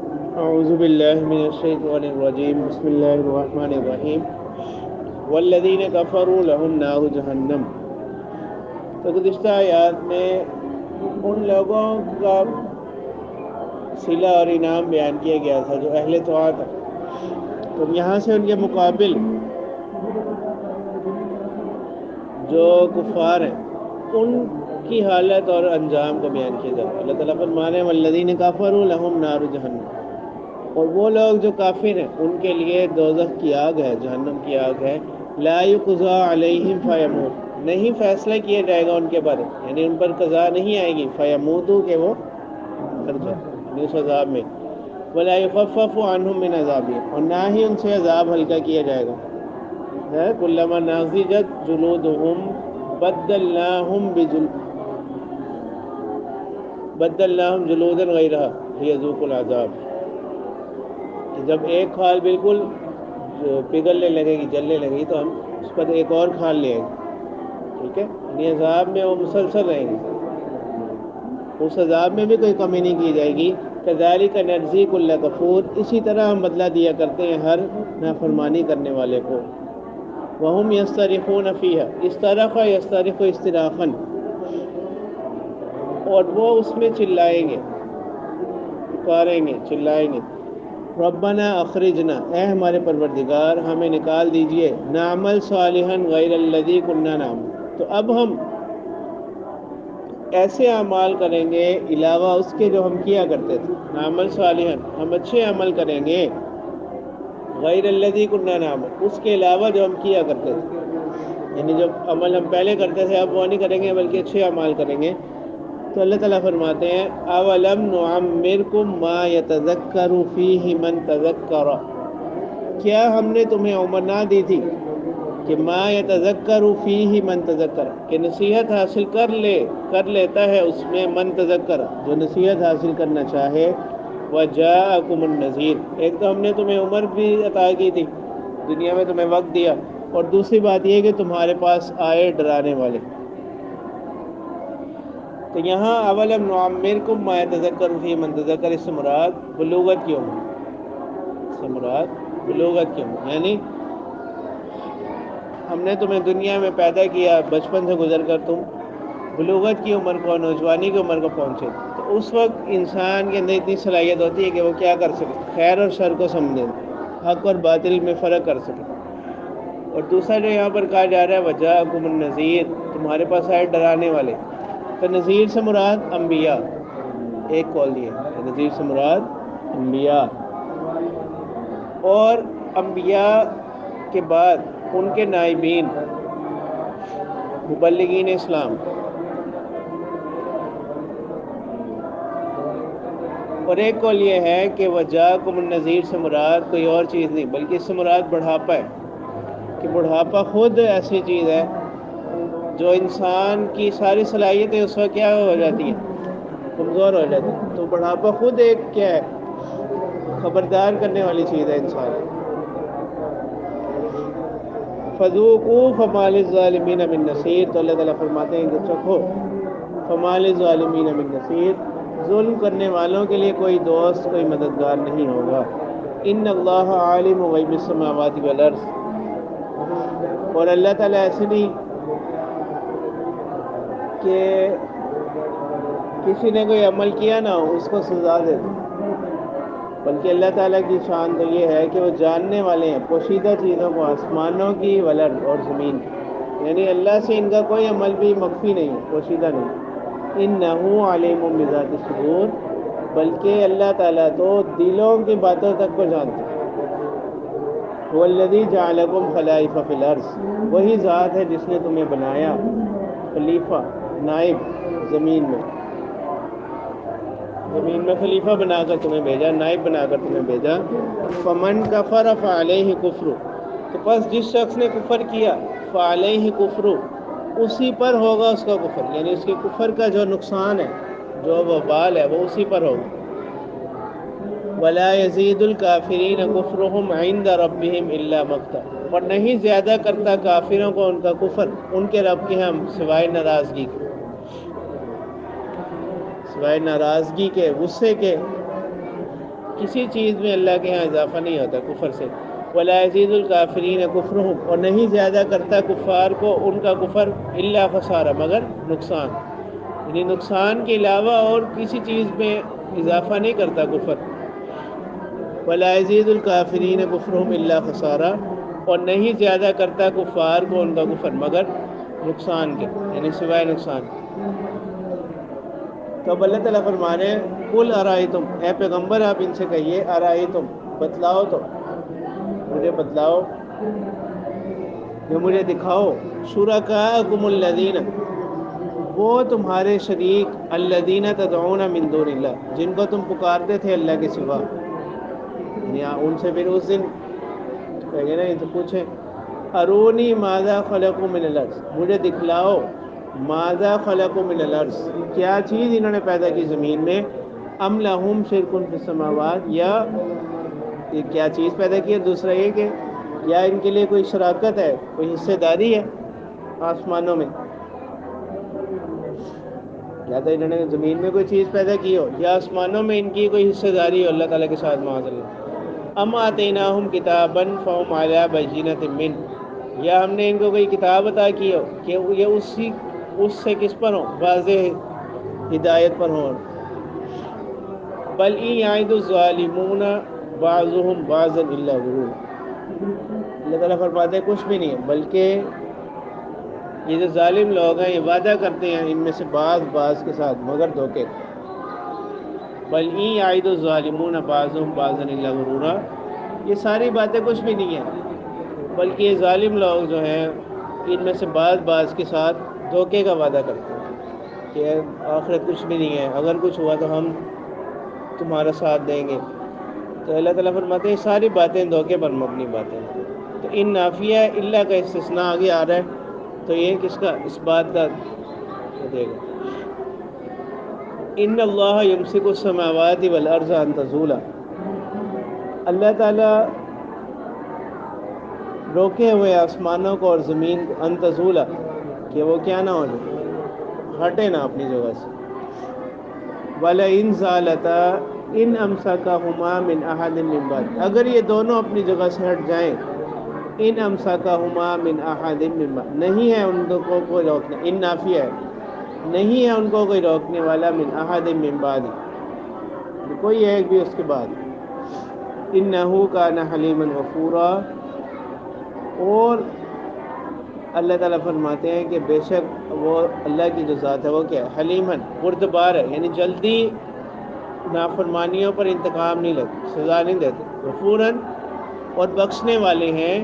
اعوذ باللہ من الشیطان الرجیم بسم اللہ الرحمن الرحیم والذین کفروا لهم نار جہنم۔ تو گزشتہ آیات میں ان لوگوں کا صلہ اور انعام بیان کیا گیا تھا جو اہل طاعت ہیں، تو یہاں سے ان کے مقابل جو کفار ہیں ان کی حالت اور انجام کو بیان کیا جاتا ہے۔ اللہ تعالیٰ فرمانے والذین کفروا لهم نار جہنم، اور وہ لوگ جو کافر ہیں ان کے لیے دوزخ کی آگ ہے، جہنم کی آگ ہے۔ لا یقضی علیہم فیموت، نہیں فیصلہ کیا جائے گا ان کے بارے، یعنی ان پر قضا نہیں آئے گی، فیموتو کہ وہ مر جائے یعنی اس عذاب میں۔ ولا یخفف عنہم من عذابہ، اور نہ ہی ان سے عذاب ہلکا کیا جائے گا۔ ہے کلما نضجت جلودہم بدلناہم جلودا غیرہا لیذوقوا العذاب، کہ جب ایک کھال بالکل پگھلنے لگے گی، جلنے لگے گی، تو ہم اس پر ایک اور کھال لے آئیں گے، ٹھیک ہے، یعنی عذاب میں وہ مسلسل رہیں گے، اس عذاب میں بھی کوئی کمی نہیں کی جائے گی۔ کذالک نجزی کل کفور، اسی طرح ہم بدلہ دیا کرتے ہیں ہر نافرمانی کرنے والے کو۔ وہم یسترخون فیہا، استرخ یسترخ استراخا، اور وہ اس میں چلائیں گے، پکاریں گے، چلائیں گے، ربنا اخرجنا، اے ہمارے پروردگار ہمیں نکال دیجئے، نعمل صالحا غیر الذی کنا نعمل، تو اب ہم ایسے اعمال کریں گے علاوہ اس کے جو ہم کیا کرتے تھے، نعمل صالحا، ہم اچھے عمل کریں گے، غیر الذی کنا نعمل، اس کے علاوہ جو ہم کیا کرتے تھے، یعنی جو عمل ہم پہلے کرتے تھے اب وہ نہیں کریں گے بلکہ اچھے اعمال کریں گے۔ تو اللہ تعالیٰ فرماتے ہیں اولم نعمرکم ما یتذکر فیہ من تذکر، کیا ہم نے تمہیں عمر نہ دی تھی کہ ما یتذکر فیہ من تذکر، کہ نصیحت حاصل کر لیتا ہے اس میں من تذکر، جو نصیحت حاصل کرنا چاہے، وجاءکم النذیر، ایک تو ہم نے تمہیں عمر بھی عطا کی تھی، دنیا میں تمہیں وقت دیا، اور دوسری بات یہ کہ تمہارے پاس آئے ڈرانے والے۔ تو یہاں اولم نعمرکم ما یتذکر فیہ من تذکر، اس سے مراد بلوغت کی عمر، اس سے مراد بلوغت کی عمر، یعنی ہم نے تمہیں دنیا میں پیدا کیا، بچپن سے گزر کر تم بلوغت کی عمر کو، نوجوانی کی عمر کو پہنچے، تو اس وقت انسان کے اندر اتنی صلاحیت ہوتی ہے کہ وہ کیا کر سکے، خیر اور شر کو سمجھے، حق اور باطل میں فرق کر سکے۔ اور دوسرا جو یہاں پر کہا جا رہا ہے وجاءکم النذیر، تمہارے پاس آئے ڈرانے والے، تو نذیر سے مراد انبیاء، ایک قول یہ ہے، نذیر سے مراد انبیاء، اور انبیاء کے بعد ان کے نائبین مبلغین اسلام، اور ایک قول یہ ہے کہ وجاءکم النذیر سے مراد کوئی اور چیز نہیں بلکہ اس سے مراد بڑھاپا ہے، کہ بڑھاپا خود ایسی چیز ہے جو انسان کی ساری صلاحیتیں اس وقت کیا ہو جاتی ہیں، کمزور ہو جاتی ہیں، تو بڑھاپا خود ایک کیا ہے، خبردار کرنے والی چیز ہے انسان۔ فذوقوا فما للظالمین من نصیر، تو اللہ تعالیٰ فرماتے ہیں کہ چکھو فما للظالمین من نصیر، ظلم کرنے والوں کے لیے کوئی دوست، کوئی مددگار نہیں ہوگا۔ ان اللہ عالم غیب السماوات والارض، اور اللہ تعالیٰ ایسے نہیں کہ کسی نے کوئی عمل کیا نہ ہو اس کو سزا دے دے، بلکہ اللہ تعالیٰ کی شان تو یہ ہے کہ وہ جاننے والے ہیں پوشیدہ چیزوں کو، آسمانوں کی والارض، اور زمین کی، یعنی اللہ سے ان کا کوئی عمل بھی مخفی نہیں ہے، پوشیدہ نہیں۔ انہ علیم بذات الصدور، بلکہ اللہ تعالیٰ تو دلوں کی باتوں تک کو جانتا ہے۔ هو الذی جعلکم خلائف فی الارض، وہی ذات ہے جس نے تمہیں بنایا خلیفہ، نائب زمین میں، زمین میں خلیفہ بنا کر تمہیں بھیجا، نائب بنا کر تمہیں بھیجا۔ فمن کفر فعلیہ کفر، تو پس جس شخص نے کفر کیا، فعلیہ کفر، اسی پر ہوگا اس کا کفر، یعنی اس کے کفر کا جو نقصان ہے، جو وبال ہے، وہ اسی پر ہوگا۔ ولا یزید الکافرین کفرهم عند ربهم الا مقتا، اور نہیں زیادہ کرتا کافروں کو ان کا کفر ان کے رب کے ہم سوائے ناراضگی کے، سوائے ناراضگی کے، غصے کے، کسی چیز میں اللہ کے ہاں اضافہ نہیں ہوتا کفر سے. ولا یزید الکافرین کفرہم، اور نہیں زیادہ کرتا کفار کو ان کا کفر الا خسارہ، مگر نقصان. یعنی نقصان کے علاوہ اور کسی چیز میں اضافہ نہیں کرتا کفر. ولا یزید الکافرین کفرہم الا خسارہ، اور نہیں زیادہ کرتا کفار کو ان کا کفر مگر نقصان کے، یعنی سوائے نقصان. تو اب اللہ تعالیٰ فرما رہے ہیں قل ارائیتم، اے پیغمبر آپ ان سے کہیے ارائیتم، بتلاؤ تو، مجھے بتلاؤ یا مجھے دکھاؤ، شرکاءکم الذین، وہ تمہارے شریک، الذین تدعون من دون اللہ، جن کو تم پکارتے تھے اللہ کے سوا. یعنی ان سے پھر اس دن کہیں گے نا، ان سے پوچھیں ارونی ماذا خلقوا من الارض، مجھے دکھلاؤ ماذا خلقوا من الارض، کیا چیز انہوں نے پیدا کی زمین میں. ام لہم شرک فی السماوات، یا یہ کیا چیز پیدا کی ہے. دوسرا یہ کہ یا ان کے لیے کوئی شراکت ہے، کوئی حصہ داری ہے آسمانوں میں، یا تو انہوں نے زمین میں کوئی چیز پیدا کی ہو یا آسمانوں میں ان کی کوئی حصہ داری ہو اللہ تعالیٰ کے ساتھ معاذ اللہ. ام آتیناہم کتابا فہم علی بینۃ منہ، یا ہم نے ان کو کوئی کتاب عطا کی ہو کہ یہ اس سے کس پر ہو، واضح ہدایت پر ہوں. بل ان یعد الظالمون بعضهم بعضا الا غرورا، اللہ تعالیٰ فرماتے ہیں کچھ بھی نہیں ہے، بلکہ یہ جو ظالم لوگ ہیں یہ وعدہ کرتے ہیں ان میں سے بعض کے ساتھ مگر دھوکے. بل ان یعد الظالمون بعضهم بعضا الا غرورا، یہ ساری باتیں کچھ بھی نہیں ہیں، بلکہ یہ ظالم لوگ جو ہیں ان میں سے بعض کے ساتھ دھوکے کا وعدہ کرتے ہیں کہ آخرت کچھ بھی نہیں ہے، اگر کچھ ہوا تو ہم تمہارا ساتھ دیں گے. تو اللہ تعالیٰ فرماتے ہیں ساری باتیں دھوکے پر مبنی باتیں. تو ان نافیہ اللہ کا استثناء آگے آ رہا ہے، تو یہ کس کا، اس بات کا دے گا. ان اللہ یمسک السماوات والارض ان تزولا، اللہ تعالیٰ روکے ہوئے آسمانوں کو اور زمین کو، ان تزولا، کہ وہ کیا نہ ہو جائے، ہٹے نہ اپنی جگہ سے. وَلَئِن زَالَتَا إِنْ أَمْسَكَهُمَا مِنْ أَحَدٍ مِّن بَعْدِهِ، اگر یہ دونوں اپنی جگہ سے ہٹ جائیں، ان أَمْسَكَهُمَا مِنْ أَحَدٍ مِّن بَعْدِهِ، نہیں ہے ان کو کوئی روکنے، ان نافیہ ہے، نہیں ہے ان کو کوئی روکنے والا، من أَحَدٍ مِّن بَعْدِهِ، کوئی ایک بھی اس کے بعد. إِنَّهُ كَانَ حَلِيمًا غَفُورًا، اور اللہ تعالیٰ فرماتے ہیں کہ بے شک وہ اللہ کی جو ذات ہے وہ کیا ہے، حلیمن، بردبار ہے، یعنی جلدی نافرمانیوں پر انتقام نہیں لیتے، سزا نہیں دیتے. غفوراً، اور بخشنے والے ہیں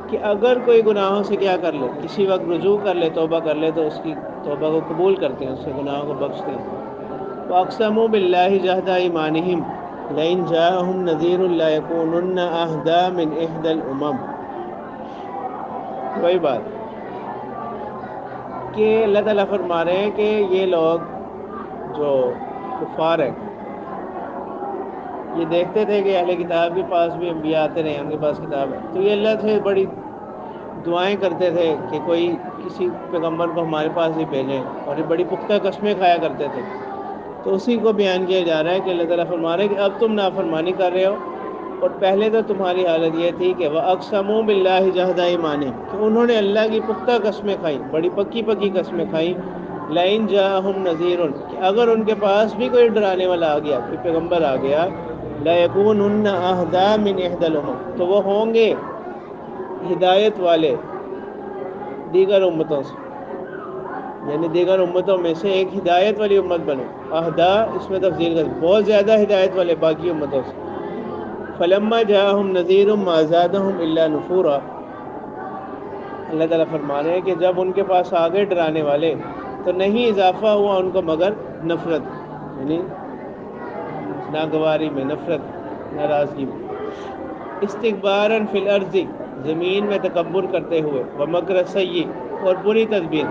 کہ اگر کوئی گناہوں سے کیا کر لے، کسی وقت رجوع کر لے، توبہ کر لے، تو اس کی توبہ کو قبول کرتے ہیں، اس سے گناہوں کو بخشتے ہیں. وَأَقْسَمُوا بِاللَّهِ جَهْدَ أَيْمَانِهِمْ لَئِنْ جَاءَهُمْ نَذِيرٌ لَيَكُونُنَّ أَهْدَىٰ مِنْ إِحْدَى الْأُمَمِ. وہی بات کہ اللہ تعالیٰ فرما رہے ہیں کہ یہ لوگ جو کفار ہیں یہ دیکھتے تھے کہ اہل کتاب کے پاس بھی انبیاء آتے رہے، ان کے پاس کتاب ہے، تو یہ اللہ سے بڑی دعائیں کرتے تھے کہ کوئی کسی پیغمبر کو ہمارے پاس ہی بھیجیں، اور یہ بڑی پختہ قسمیں کھایا کرتے تھے. تو اسی کو بیان کیا جا رہا ہے کہ اللہ تعالیٰ فرما رہے ہیں کہ اب تم نافرمانی کر رہے ہو، اور پہلے تو تمہاری حالت یہ تھی کہ وَأَقْسَمُوا بِاللَّهِ جَهْدَ أَيْمَانِهِمْ، کہ انہوں نے اللہ کی پختہ قسمیں کھائیں، بڑی پکی قسمیں کھائیں. لَئِن جَاءَهُمْ نَذِيرٌ، کہ اگر ان کے پاس بھی کوئی ڈرانے والا آ گیا، کوئی پیغمبر آ گیا، لَيَكُونُنَّ أَهْدَىٰ مِنْ إِحْدَى الْأُمَمِ، تو وہ ہوں گے ہدایت والے دیگر امتوں سے، یعنی دیگر امتوں میں سے ایک ہدایت والی امت بنے. اہدا اس میں تفضیل کر، بہت زیادہ ہدایت والے باقی امتوں سے. فلما جاءہم نذیر ما زادہم الا نفورا، اللہ تعالیٰ فرما رہے ہیں کہ جب ان کے پاس آگے ڈرانے والے تو نہیں اضافہ ہوا ان کو مگر نفرت، یعنی ناگواری میں، نفرت، ناراضگی میں. استکباراً فی الارض، زمین میں تکبر کرتے ہوئے، ومکر السیئ، اور بری تدبیر.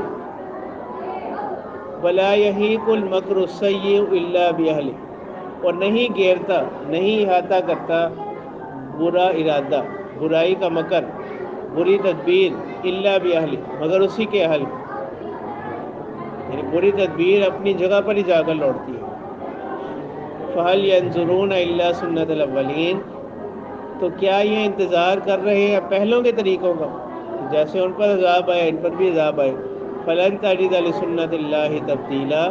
ولا یحیق المکر السیئ الا باہلہ، اور نہیں گھیرتا، نہیں احاطہ کرتا برا ارادہ، برائی کا مکر، بری تدبیر، الا باہلہ، مگر اسی کے اہل، یعنی بری تدبیر اپنی جگہ پر ہی جا کر لوٹتی ہے. فَهَلْ يَنظُرُونَ إِلَّا سُنَّةَ الْأَوَّلِينَ، تو کیا یہ انتظار کر رہے ہیں پہلوں کے طریقوں کا، جیسے ان پر عذاب آئے ان پر بھی عذاب آئے. فَلَن تَجِدَ لِسُنَّةِ اللَّهِ تَبْدِيلًا،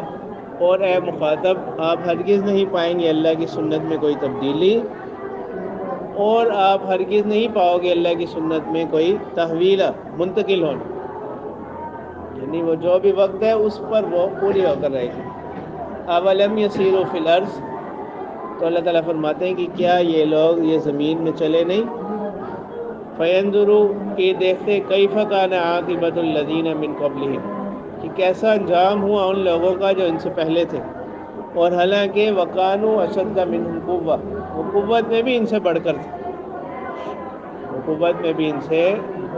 اور اے مخاطب آپ ہرگز نہیں پائیں گے اللہ کی سنت میں کوئی تبدیلی، اور آپ ہرگز نہیں پاؤ گے اللہ کی سنت میں کوئی تحویل منتقل ہونا، یعنی وہ جو بھی وقت ہے اس پر وہ پوری ہو کر رہے گی. اولم یسیروا فی الارض، تو اللہ تعالیٰ فرماتے ہیں کہ کیا یہ لوگ یہ زمین میں چلے نہیں، فینظروا، کہ دیکھتے کیف کان عاقبۃ الذین من قبلہم، کہ کیسا انجام ہوا ان لوگوں کا جو ان سے پہلے تھے، اور حالانکہ وکانوا اشد منہم قوہ، وہ قوت میں بھی ان سے بڑھ کر تھے، وہ قوت میں بھی ان سے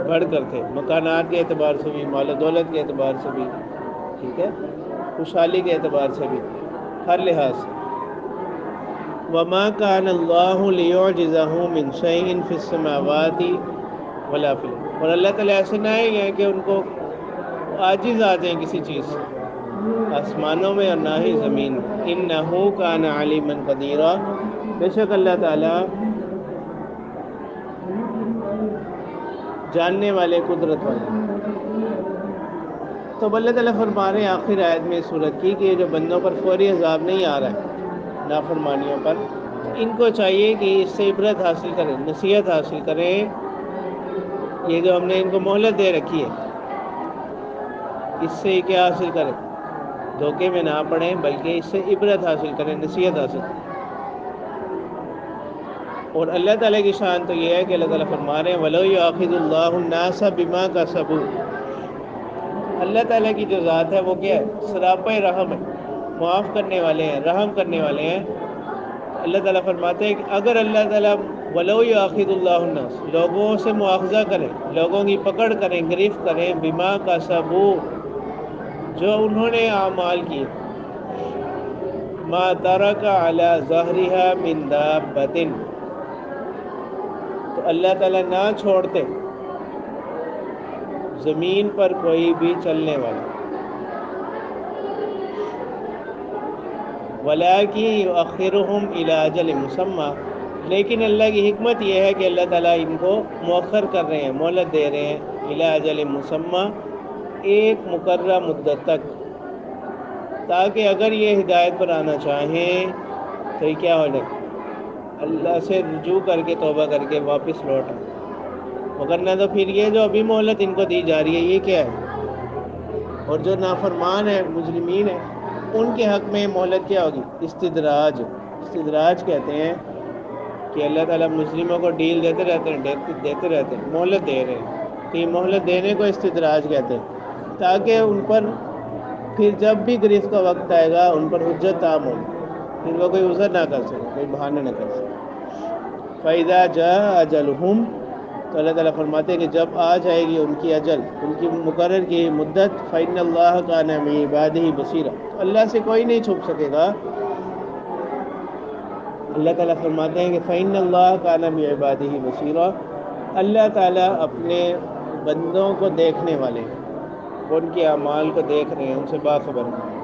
بڑھ کر تھے، مکانات کے اعتبار سے بھی، مال و دولت کے اعتبار سے بھی، ٹھیک ہے، خوشحالی کے اعتبار سے بھی، ہر لحاظ سے. وَمَا كَانَ اللَّهُ لِيُعْجِزَهُ مِنْ شَيْءٍ فِي السَّمَاوَاتِ وَلَا فِي الْأَرْضِ، اور اللہ تعالیٰ ایسے نہ ہے کہ ان کو عاجز آ جائیں کسی چیز سے، آسمانوں میں اور نہ ہی زمین میں. إِنَّهُ كَانَ عَلِيمًا قَدِيرًا، بے شک اللہ تعالیٰ جاننے والے، قدرت والے. تو اللہ تعالیٰ فرما رہے ہیں آخر آیت میں اس صورت کی کہ یہ جو بندوں پر فوری عذاب نہیں آ رہا ہے نافرمانیوں پر، ان کو چاہیے کہ اس سے عبرت حاصل کریں، نصیحت حاصل کریں. یہ جو ہم نے ان کو مہلت دے رکھی ہے، اس سے کیا حاصل کریں، دھوکے میں نہ پڑیں، بلکہ اس سے عبرت حاصل کریں، نصیحت حاصل کریں. اور اللہ تعالیٰ کی شان تو یہ ہے کہ اللہ تعالیٰ فرما رہے ہیں وَلَوْ يُؤَاخِذُ اللَّهُ النَّاسَ بِمَا كَسَبُوا، اللہ تعالیٰ کی جو ذات ہے وہ کیا ہے، سراپا رحم ہے، معاف کرنے والے ہیں، رحم کرنے والے ہیں. اللہ تعالیٰ فرماتے ہیں کہ اگر اللہ تعالیٰ وَلَوْ يُؤَاخِذُ اللَّهُ النَّاسَ، لوگوں سے مواخذہ کریں، لوگوں کی پکڑ کریں، گرفت کریں، بِمَا كَسَبُوا، جو انہوں نے اعمال کیے، مَا تَرَكَ عَلَى ظَهْرِهَا مِن دَابَّةٍ، تو اللہ تعالیٰ نہ چھوڑتے زمین پر کوئی بھی چلنے والا، وَلَٰكِن يُؤَخِّرُهُمْ إِلَىٰ أَجَلٍ مُّسَمًّى، لیکن اللہ کی حکمت یہ ہے کہ اللہ تعالیٰ ان کو مؤخر کر رہے ہیں، مہلت دے رہے ہیں، إِلَىٰ أَجَلٍ مُّسَمًّى، ایک مقررہ مدت تک، تاکہ اگر یہ ہدایت پر آنا چاہیں تو یہ کیا ہو جائے، اللہ سے رجوع کر کے توبہ کر کے واپس لوٹ آئیں. وگرنہ تو پھر یہ جو ابھی مہلت ان کو دی جا رہی ہے یہ کیا ہے، اور جو نافرمان ہیں، مجرمین ہیں، ان کے حق میں مہلت کیا ہوگی، استدراج. استدراج کہتے ہیں کہ اللہ تعالیٰ مسلموں کو ڈیل دیتے رہتے ہیں، دیتے رہتے ہیں، مہلت دے رہے ہیں. تو یہ مہلت دینے کو استدراج کہتے ہیں، تاکہ ان پر پھر جب بھی گرفت کا وقت آئے گا ان پر حجت تام ہوگی، پھر وہ کوئی عذر نہ کر سکے، کوئی بہانہ نہ کر سکے. فَإِذَا جَاءَ أَجَلُهُمْ، تو اللہ تعالیٰ فرماتے ہیں کہ جب آ جائے گی ان کی اجل، ان کی مقرر کی مدت، فَإِنَّ اللَّهَ كَانَ بِعِبَادِهِ بَصِيرًا، تو اللہ سے کوئی نہیں چھپ سکے گا. اللہ تعالیٰ فرماتے ہیں کہ فَإِنَّ اللَّهَ كَانَ بِعِبَادِهِ بَصِيرًا، اللہ تعالیٰ اپنے بندوں کو دیکھنے والے ہیں، وہ ان کے اعمال کو دیکھ رہے ہیں، ان سے باخبر ہیں.